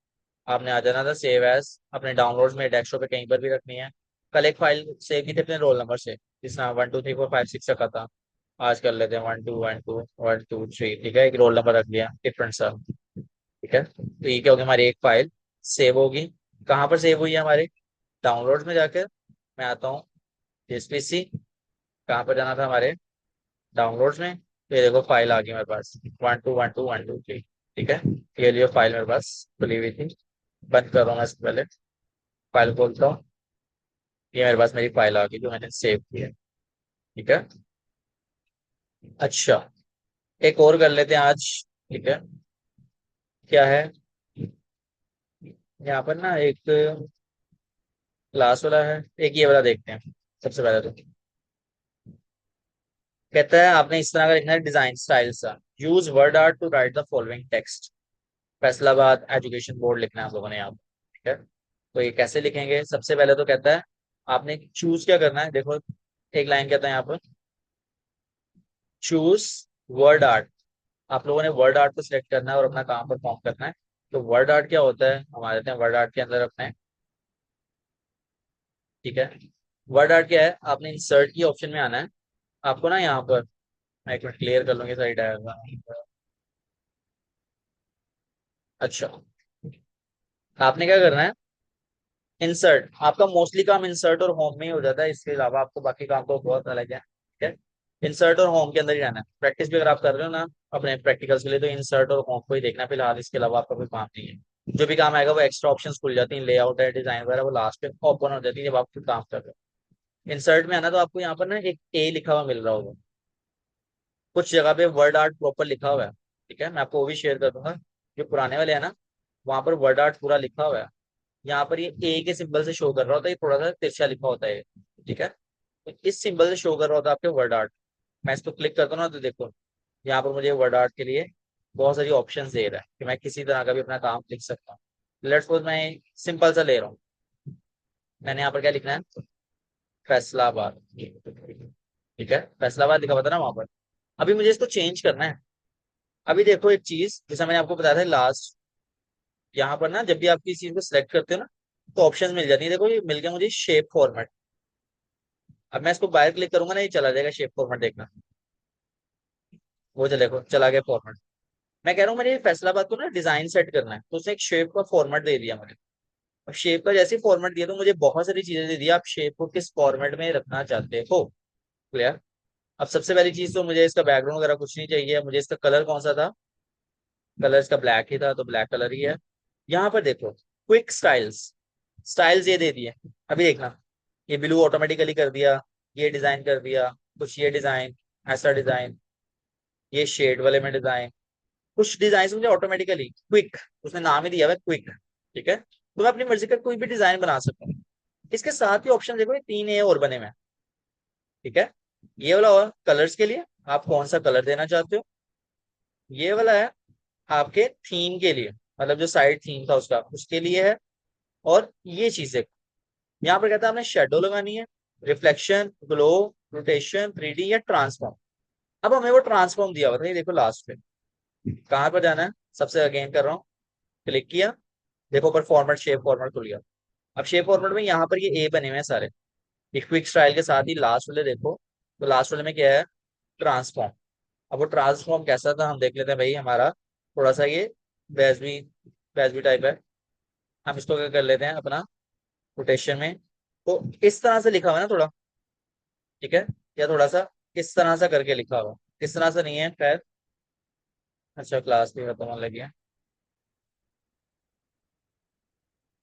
आपने आ जाना था सेव एज, अपने डाउनलोड्स में डेस्कटॉप पे कहीं पर भी रखनी है। कल एक फाइल सेव की थी अपने रोल नंबर से, जिसमें 1 2 3 4 5 6 रखा था, आज कर लेते हैं 1 2 1 2 1 2 3। ठीक है, एक रोल नंबर रख लिया डिफरेंट सा। ठीक है, तो ये क्या होगी, हमारी एक फाइल सेव होगी। कहाँ पर सेव हुई है हमारे? डाउनलोड्स में जाकर मैं आता हूँ, जेएसपीसी, कहाँ पर जाना था हमारे? डाउनलोड्स में। तो ये देखो फाइल आ गई मेरे पास, 1212 1 2 3। ठीक है, ये लियो फाइल मेरे पास खुली हुई थी। बंद कर रहा हूँ मैं इससे पहले, फाइल खोलता हूँ। ये मेरे पास मेरी फाइल आ गई जो मैंने सेव की है। ठीक है। अच्छा, एक और कर लेते हैं आज। ठीक है, क्या है, यहाँ पर ना एक क्लास वाला है, एक ये वाला देखते हैं सबसे पहले तो। कहता है आपने इस तरह का लिखना है, डिजाइन स्टाइल सा, use WordArt to write the following text. Faisalabad education board लिखना है आप लोगों ने यहाँ पर। ठीक है, तो ये कैसे लिखेंगे? सबसे पहले तो कहता है आपने चूज क्या करना है, देखो एक लाइन कहता है यहाँ पर, चूज वर्ड आर्ट। आप लोगों ने वर्ड आर्ट को सिलेक्ट करना है और अपना काम परफॉर्म करना है। तो वर्ड आर्ट क्या होता है, हमारे हैं वर्ड आर्ट के अंदर अपने। ठीक है, वर्ड आर्ट क्या है, आपने इंसर्ट की ऑप्शन में आना है। आपको ना यहाँ पर, मैं एक मिनट क्लियर कर लूंगी सारी डायग्राम। अच्छा, आपने क्या करना है, इंसर्ट। आपका मोस्टली काम इंसर्ट और होम में ही हो जाता है, इसके अलावा आपको बाकी काम तो बहुत अलग है। ठीक है, इंसर्ट और होम के अंदर ही रहना है। प्रैक्टिस भी अगर आप कर रहे हो ना अपने प्रैक्टिकल्स के लिए, तो इंसर्ट और होम को ही देखना है फिलहाल, इसके अलावा आपका कोई काम नहीं है। जो भी काम आएगा वो एक्स्ट्रा ऑप्शंस खुल जाती हैं, लेआउट है, डिजाइन वगैरह, वो लास्ट में ओपन हो जाती है जब आप खुद काम कर रहे हो। इंसर्ट में आना तो आपको यहाँ पर ना एक ए लिखा हुआ मिल रहा होगा, कुछ जगह पे वर्ड आर्ट प्रॉपर लिखा हुआ है। ठीक है, मैं आपको वो भी शेयर कर दूंगा। जो पुराने वाले है ना, वहां पर वर्ड आर्ट पूरा लिखा हुआ है। यहाँ पर ये ए के सिंबल से शो कर रहा होता है, ये थोड़ा सा तिरछा लिखा होता है। ठीक है, तो इस सिंबल से शो कर रहा होता है आपके वर्ड आर्ट। मैं इसको क्लिक करता हूँ ना, तो देखो यहाँ पर मुझे वर्ड आर्ट के लिए बहुत सारी ऑप्शंस दे रहा है कि मैं किसी तरह का भी अपना काम लिख सकता हूँ। लेट्स सपोज मैं सिंपल सा ले रहा हूँ, मैंने यहाँ पर क्या लिखना है, फैसलाबाद। ठीक है, फैसलाबाद लिखा हुआ था ना वहां पर। अभी मुझे इसको चेंज करना है। अभी देखो एक चीज, जैसा मैंने आपको बताया था लास्ट, यहाँ पर ना जब भी आप किसी चीज को सिलेक्ट करते हो ना, तो ऑप्शन मिल जाती है। देखो ये मिल गया मुझे शेप फॉर्मेट। अब मैं इसको बाहर क्लिक करूंगा ना, ये चला जाएगा शेप फॉर्मेट, देखना वो चले, देखो चला गया फॉर्मेट। मैं कह रहा हूँ मैंने फैसलाबाद को ना डिजाइन सेट करना है, तो उसने एक शेप का फॉर्मेट दे दिया मुझे। अब शेप का जैसे फॉर्मेट दिया तो मुझे बहुत सारी चीजें दे दी, आप शेप को किस फॉर्मेट में रखना चाहते हो। क्लियर? अब सबसे पहली चीज तो मुझे इसका बैकग्राउंड वगैरह कुछ नहीं चाहिए, मुझे इसका कलर कौन सा था, कलर इसका ब्लैक ही था तो ब्लैक कलर ही है। यहाँ पर देखो क्विक स्टाइल्स, स्टाइल्स ये दे दिए। अभी देखना, ये ब्लू ऑटोमेटिकली कर दिया, ये डिजाइन कर दिया, कुछ ये डिजाइन, ऐसा डिजाइन, ये शेड वाले में डिजाइन, कुछ डिजाइन मुझे ऑटोमेटिकली क्विक, उसने नाम ही दिया हुआ क्विक। ठीक है, तो मैं अपनी मर्जी का कोई भी डिजाइन बना सकता हूँ। इसके साथ ही ऑप्शन देखो, ये तीन ए और बने हुए हैं। ठीक है, ये वाला हुआ कलर्स के लिए, आप कौन सा कलर देना चाहते हो। ये वाला है आपके थीम के लिए, मतलब जो साइड थीम था उसका, उसके लिए है। और ये चीजें यहाँ पर कहता है आपने शेडो लगानी है, रिफ्लेक्शन, ग्लो, रोटेशन, 3D या ट्रांसफॉर्म। अब हमें वो ट्रांसफॉर्म दिया हुआ था, ये देखो लास्ट में कहाँ पर जाना है। सबसे अगेन कर रहा हूँ, क्लिक किया, देखो ऊपर फॉर्मेट, शेप फॉर्मेट खुल गया। अब शेप फॉर्मेट में यहाँ पर ये ए बने हुए हैं सारे, एक क्विक स्टाइल के साथ ही लास्ट वाले देखो, तो लास्ट वाले में क्या है, ट्रांसफॉर्म। अब वो ट्रांसफॉर्म कैसा था हम देख लेते हैं भाई। हमारा थोड़ा सा ये बेसबी बेसबी टाइप है, हम इसको क्या कर लेते हैं अपना रोटेशन में। तो इस तरह से लिखा हुआ है ना थोड़ा, ठीक है, या थोड़ा सा इस तरह से करके लिखा हुआ, इस तरह से नहीं है खैर। अच्छा, क्लास भी खत्म होने लगी है।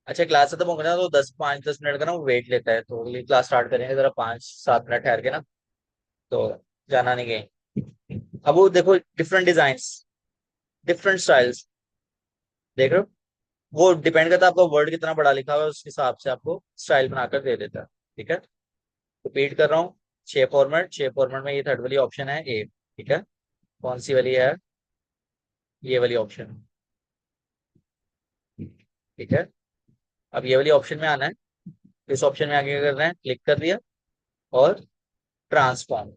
अच्छा, क्लास खत्म हो गया ना तो 5-10 मिनट का ना वो वेट लेता है, तो अगली क्लास स्टार्ट करेंगे जरा 5-7 मिनट ठहर के ना। तो जाना नहीं कहीं। अब वो देखो डिफरेंट डिजाइन, डिफरेंट स्टाइल्स, देख रहे हो? वो डिपेंड करता है आपका वर्ड कितना बड़ा लिखा हुआ है, उस हिसाब से आपको स्टाइल बनाकर दे देता है। ठीक है, रिपीट कर रहा हूँ, छह फॉर्मेट में ये थर्ड वाली ऑप्शन है ए। ठीक है, कौन सी वाली है, ये वाली ऑप्शन। ठीक है, अब ये वाली ऑप्शन में आना है। इस ऑप्शन में आगे क्या करना है, क्लिक कर दिया और ट्रांसफॉर्म।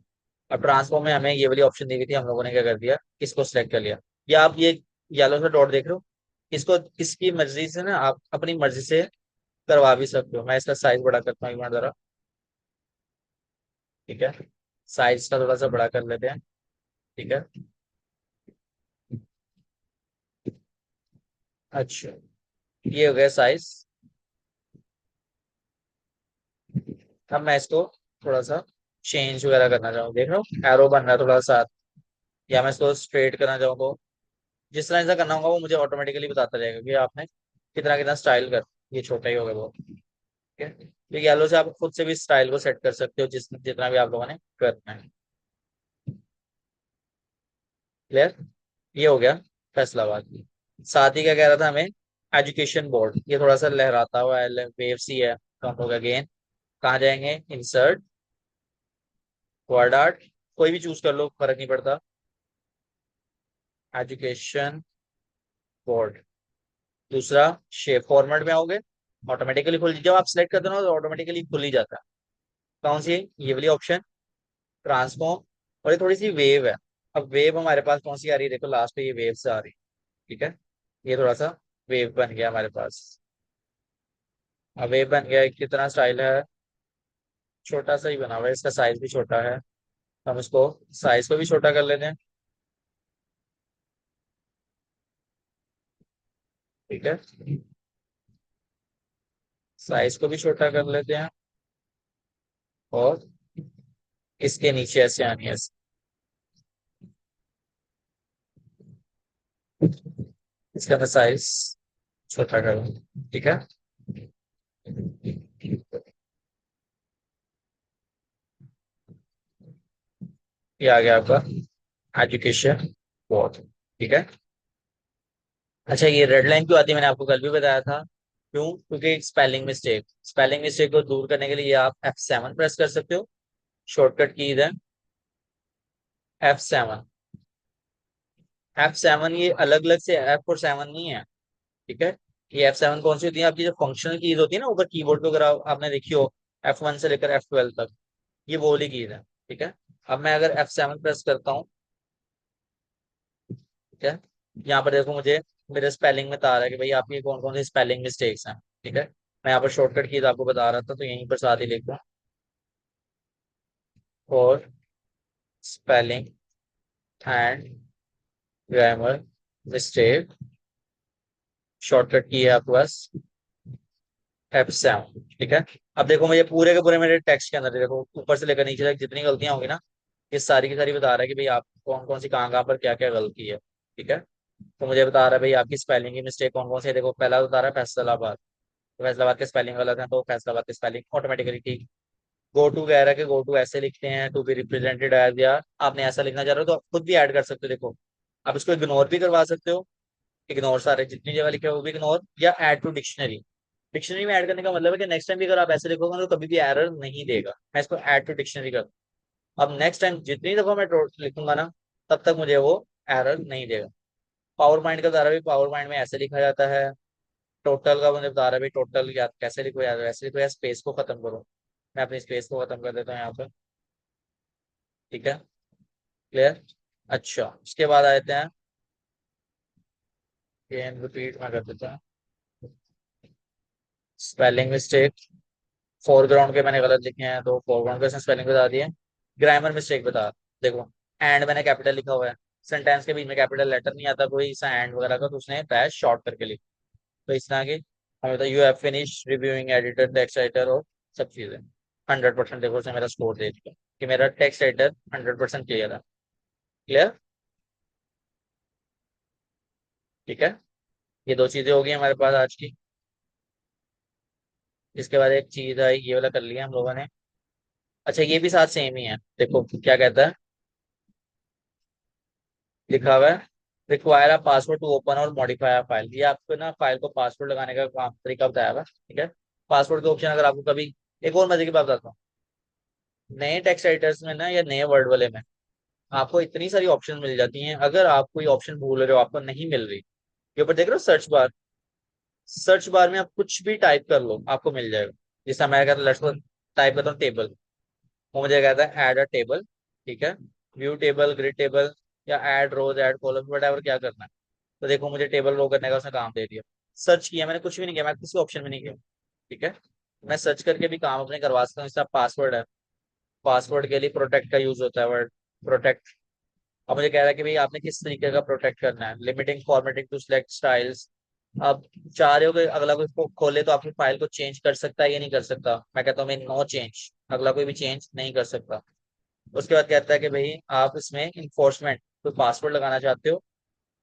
अब ट्रांसफॉर्म में हमें ये वाली ऑप्शन दी गई थी, हम लोगों ने क्या कर दिया, इसको सिलेक्ट कर लिया। या आप ये येलो सा डॉट देख रहे हो, इसको किसकी मर्जी से ना आप अपनी मर्जी से करवा भी सकते हो। मैं इसका साइज बड़ा करता हूँ एक बार जरा। ठीक है, साइज का थोड़ा सा बड़ा कर लेते हैं। ठीक है, अच्छा, ये हो गया साइज। अब मैं इसको थोड़ा सा चेंज वगैरह करना चाहूँ, देख रहा हूँ एरो बन रहा है थोड़ा सा, या मैं इसको स्ट्रेट करना चाहूँ तो जिस तरह से करना होगा वो मुझे ऑटोमेटिकली बताता रहेगा कि आपने कितना कितना स्टाइल कर, ये छोटा ही होगा वो। ठीक है, तो येलो से आप खुद से भी स्टाइल को सेट कर सकते हो जिस जितना भी आप लोगों ने करना है। क्लियर, ये हो गया फैसलाबाद। साथ ही क्या कह रहा था हमें, एजुकेशन बोर्ड, ये थोड़ा सा लहराता हुआ है, वेव सी है, तो हम लोग अगेन कहाँ जाएंगे, इंसर्ट, वर्ड आर्ट, कोई भी चूज कर लो, फर्क नहीं पड़ता, एजुकेशन बोर्ड। दूसरा शेप फॉर्मेट में आओगे, ऑटोमेटिकली खुल, जब आप सिलेक्ट करते हो ना तो ऑटोमेटिकली खुल ही जाता है। कौन सी, ये वाली ऑप्शन, ट्रांसफॉर्म। और ये थोड़ी सी वेव है, अब वेव हमारे पास कौन सी आ रही है, देखो लास्ट पे ये वेव से आ रही है। ठीक है, ये थोड़ा सा वेव बन गया हमारे पास। अब वेव बन गया, कितना स्टाइल है, छोटा सा ही बना हुआ है, इसका साइज भी छोटा है, हम इसको साइज को भी छोटा कर लेते हैं। ठीक है, साइज को भी छोटा कर लेते हैं, और इसके नीचे ऐसे आनी है, इसका मैं साइज छोटा करूँ। ठीक है, ये आ गया आपका एजुकेशन बोर्ड। ठीक है, अच्छा ये रेड लाइन क्यों आती है, मैंने आपको कल भी बताया था, क्यों, क्योंकि एक स्पेलिंग मिस्टेक को दूर करने के लिए आप F7 प्रेस कर सकते हो, शॉर्टकट की है F7। F7 ये अलग अलग से F और 7 नहीं है। ठीक है, ये F7 कौन सी होती है, आपकी जो फंक्शनल कीज होती है ना ऊपर कीबोर्ड पे, अगर आपने देखी हो F1 से लेकर F12 तक, ये वो वाली कीज है। ठीक है, अब मैं अगर F7 प्रेस करता हूँ, ठीक है, यहाँ पर देखो मुझे मेरे स्पेलिंग में बता रहा है कि भाई आपकी कौन कौन सी स्पेलिंग मिस्टेक्स हैं। ठीक है, मैं यहाँ पर शॉर्टकट कीज आपको बता रहा था, तो यहीं पर साथ ही लिख दूँ, और spelling and grammar mistake, shortcut की है आपके पास F7। ठीक है, अब देखो मुझे पूरे के पूरे मेरे टेक्स्ट के अंदर देखो ऊपर से लेकर नीचे तक जितनी गलतियां होंगी ना, ये सारी की सारी बता रहा है कि भाई आप कौन कौन सी कहाँ पर क्या क्या गलती है। ठीक है, तो मुझे बता रहा है भाई आपकी स्पेलिंग की मिस्टेक कौन कौन सी है, देखो पहला बता रहा है फैसलाबाद, तो फैसलाबाद के स्पेलिंग गलत है, तो फैसलाबाद की स्पेलिंग ऑटोमेटिकली ठीक। गो टू कह रहा है कि गो टू ऐसे लिखते हैं, टू बी रिप्रेजेंटेड एज, या आपने ऐसा लिखना चाह रहे हो तो आप खुद भी ऐड कर सकते हो, देखो आप इसको इग्नोर भी करवा सकते हो, इग्नोर सारे जितनी जगह लिखे हो वो भी इग्नोर, या ऐड टू डिक्शनरी। डिक्शनरी में ऐड करने का मतलब है कि नेक्स्ट टाइम भी अगर आप ऐसे लिखोगे तो कभी भी एरर नहीं देगा, मैं इसको ऐड टू डिक्शनरी कर, अब नेक्स्ट टाइम जितनी दफा मैं लिखूंगा ना, तब तक मुझे वो एरर नहीं देगा। पावर पॉइंट का बता रहा है, पावर पॉइंट में ऐसे लिखा जाता है। टोटल का मुझे बता रहा है भाई, टोटल या कैसे लिखो, या वैसे लिखो, या स्पेस को खत्म करो, मैं अपनी स्पेस को खत्म कर देता हूँ यहाँ पे। ठीक है, क्लियर। अच्छा उसके बाद आ जाते हैं, रिपीट में कर देता हूँ, स्पेलिंग मिस्टेक, फोरग्राउंड के मैंने गलत लिखे हैं तो फोरग्राउंड के स्पेलिंग बता दिए। ग्रामर मिस्टेक बता, देखो एंड मैंने कैपिटल लिखा हुआ है, सेंटेंस के बीच में कैपिटल लेटर नहीं आता कोई सा एंड वगैरह का, तो उसने डैश शॉर्ट करके लिखा, तो इस तरह की हमें तो, you have finish reviewing editor text writer और सब चीजें 100%, देखो उसने मेरा स्कोर दे दिया कि मेरा टेक्स्ट राइटर 100% क्लियर है। क्लियर, ठीक है, ये दो चीजें होगी हमारे पास आज की। इसके बाद एक चीज आई, ये वाला कर लिया हम लोगों ने। अच्छा ये भी साथ सेम ही है, देखो क्या कहता है, लिखा हुआ है require a password to open और मॉडिफाई अ फाइल, ये आपको ना फाइल को पासवर्ड लगाने का तरीका बताया हुआ है। ठीक है, पासवर्ड का ऑप्शन अगर आपको कभी, एक और मजे की बात बताता हूँ, नए टेक्स्ट राइटर्स में ना या नए वर्ड वाले में आपको इतनी सारी ऑप्शन मिल जाती हैं, अगर आप कोई ऑप्शन भूल रहे हो, आपको नहीं मिल रही, ये ऊपर देख रहे हो सर्च बार, सर्च बार में आप कुछ भी टाइप कर लो आपको मिल जाएगा। जैसा मैं कहता हूँ, टाइप करता हूँ टेबल, वो मुझे कहता है ऐड अ टेबल। ठीक है, व्यू टेबल, ग्रिड टेबल, या add rows, add column, what क्या करना है, तो देखो मुझे टेबल रो करने का उसने काम दे दिया। सर्च किया मैंने, कुछ भी नहीं किया, मैं किसी ऑप्शन में नहीं गया। ठीक है, मैं सर्च करके भी काम अपने करवा सकता हूँ, इसका पासवर्ड है, पासवर्ड के लिए प्रोटेक्ट का यूज होता है, वर्ड प्रोटेक्ट। अब मुझे कह रहा है कि भाई आपने किस तरीके का प्रोटेक्ट करना है, limiting formatting to select styles, आप चाह रहे हो कि अगला कोई खोले तो आपकी फाइल को चेंज कर सकता है या नहीं कर सकता? मैं कहता हूँ मैं नो चेंज, अगला कोई भी चेंज नहीं कर सकता। उसके बाद कहता है कि भाई आप इसमें इन्फोर्समेंट कोई पासवर्ड लगाना चाहते हो,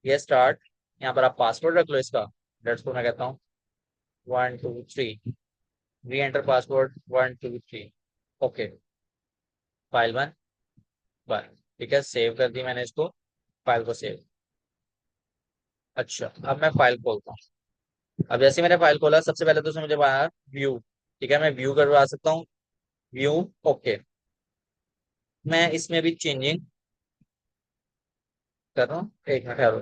ये स्टार्ट, यहाँ पर आप पासवर्ड रख लो इसका। लेट्स को मैं कहता हूँ 1 2 3, री एंटर पासवर्ड 1 2 3। ओके, फाइल बन, ठीक है, सेव कर दी मैंने इसको, फाइल को सेव। अच्छा, अब मैं फाइल खोलता हूँ। अब जैसे मैंने फाइल खोला, सबसे पहले तो उसने मुझे बनाया व्यू, ठीक है, मैं व्यू करवा सकता हूँ, व्यू। ओके, मैं इसमें भी चेंजिंग कर रहा हूँ, एक मिनट ठहरो।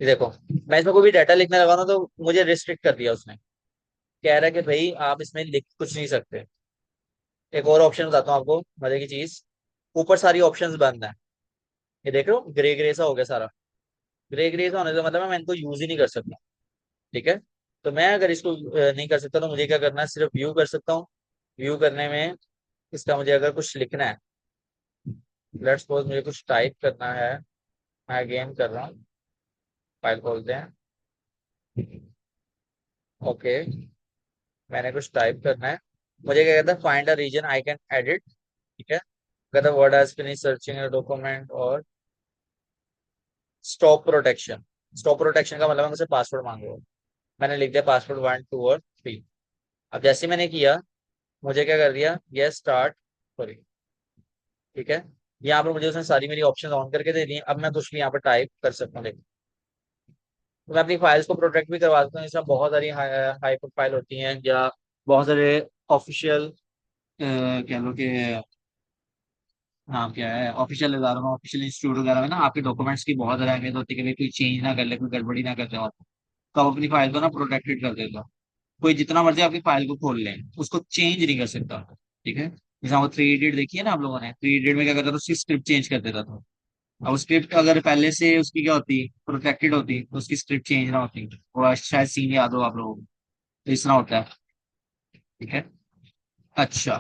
ये देखो, मैं इसमें कोई भी डाटा लिखने लगा ना तो मुझे रिस्ट्रिक्ट कर दिया उसने, कह रहा है कि भाई आप इसमें लिख कुछ नहीं सकते। एक और ऑप्शन बताता हूँ आपको, मजे की चीज, ऊपर सारी ऑप्शंस बंद है, ये देख रहे हो ग्रे ग्रे सा हो गया सारा। ग्रे ग्रे सा होने का मतलब है मैं इनको यूज ही नहीं कर सकता, ठीक है। तो मैं अगर इसको नहीं कर सकता तो मुझे क्या करना है, सिर्फ व्यू कर सकता हूँ। व्यू करने में इसका मुझे अगर कुछ लिखना है, लेट्स सपोज मुझे कुछ टाइप करना है, मैं अगेन कर रहा हूँ, फाइल खोलते हैं। ओके, मैंने कुछ टाइप करना है, मुझे क्या कहता है, find a region I can edit, ठीक है, कहता है Word has finish searching document, और स्टॉप प्रोटेक्शन। स्टॉप प्रोटेक्शन का मतलब है मुझसे पासवर्ड मांग रहे हो। मैंने लिख दिया पासवर्ड 1 2 और 3। अब जैसे मैंने किया, मुझे क्या कर दिया, ये स्टार्ट, सॉरी, ठीक है, यहाँ पर मुझे उसने सारी मेरी ऑप्शन ऑन करके दे दी। अब मैं कुछ भी यहाँ पर टाइप कर सकता हूँ, देखो। तो मैं अपनी फाइल्स को प्रोटेक्ट भी करवा सकता हूँ, इसमें बहुत सारी हाई प्रोफाइल होती हैं, या बहुत सारे ऑफिशियल, कह लो कि नाम क्या है, ऑफिशियल इदारों में, ऑफिशियल इंस्टीट्यूट वगैरह में ना आपके डॉक्यूमेंट्स की बहुत ज्यादा अहमियत होती है कि भाई कोई चेंज ना कर ले, कोई गड़बड़ी ना कर दे, और तो आप अपनी फाइल को ना प्रोटेक्टेड कर देते हो। कोई जितना मर्जी आपकी फाइल को खोल ले, उसको चेंज नहीं कर सकता, ठीक है। जैसे वो 3 इडियट देखी है ना आप लोगों ने, 3 इडियट में क्या करता था, उसकी स्क्रिप्ट चेंज कर देता था। अब स्क्रिप्ट अगर पहले से उसकी क्या होती, प्रोटेक्टेड होती, तो उसकी स्क्रिप्ट चेंज ना होती, थोड़ा शायद सीन याद हो आप लोगों को, तो इस तरह होता है, ठीक है। अच्छा,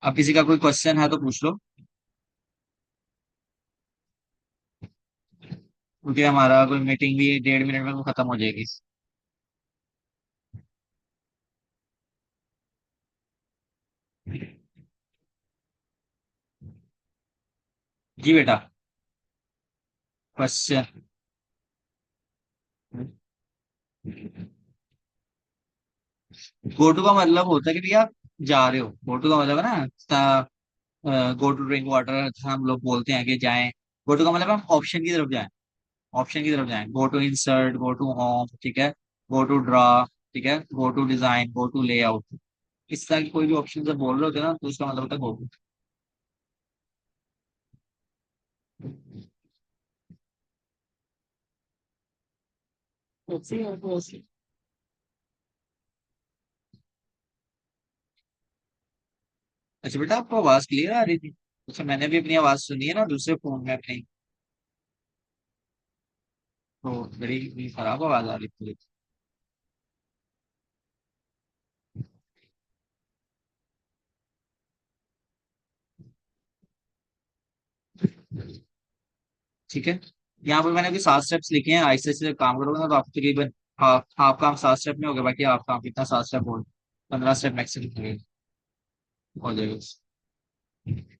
अब किसी का कोई क्वेश्चन है तो पूछ लो, क्योंकि हमारा कोई मीटिंग भी 1.5 मिनट में वो खत्म हो जाएगी। जी बेटा, क्वेश्चन। गो टू का मतलब होता है कि भैया आप जा रहे हो, गो टू का मतलब है ना, गो टू ड्रिंक वाटर, हम लोग बोलते हैं कि जाएं। गो टू का मतलब हम ऑप्शन की तरफ जाएं, ऑप्शन की तरफ जाएं, go to insert, go to home, ठीक है, गो टू ड्रा, ठीक है, go to design, go to layout. इस तरह की कोई भी ऑप्शन से बोल रहे होते हैं ना, तो उसका मतलब होता है गो टू। अच्छा बेटा, आपको आवाज क्लियर आ रही थी? अच्छा, मैंने भी अपनी आवाज सुनी है ना दूसरे फोन में अपनी, तो बड़ी खराब आवाज आ रही थी। ठीक है, यहाँ पर मैंने अभी 7 स्टेप्स लिखे हैं, आहिस्ते से काम करोगे ना तो आप तकरीबन हाफ काम 7 स्टेप में हो गया, बाकी हाफ काम कितना, 7 स्टेप और 15 स्टेप मैक्सिमम हो जाएगा।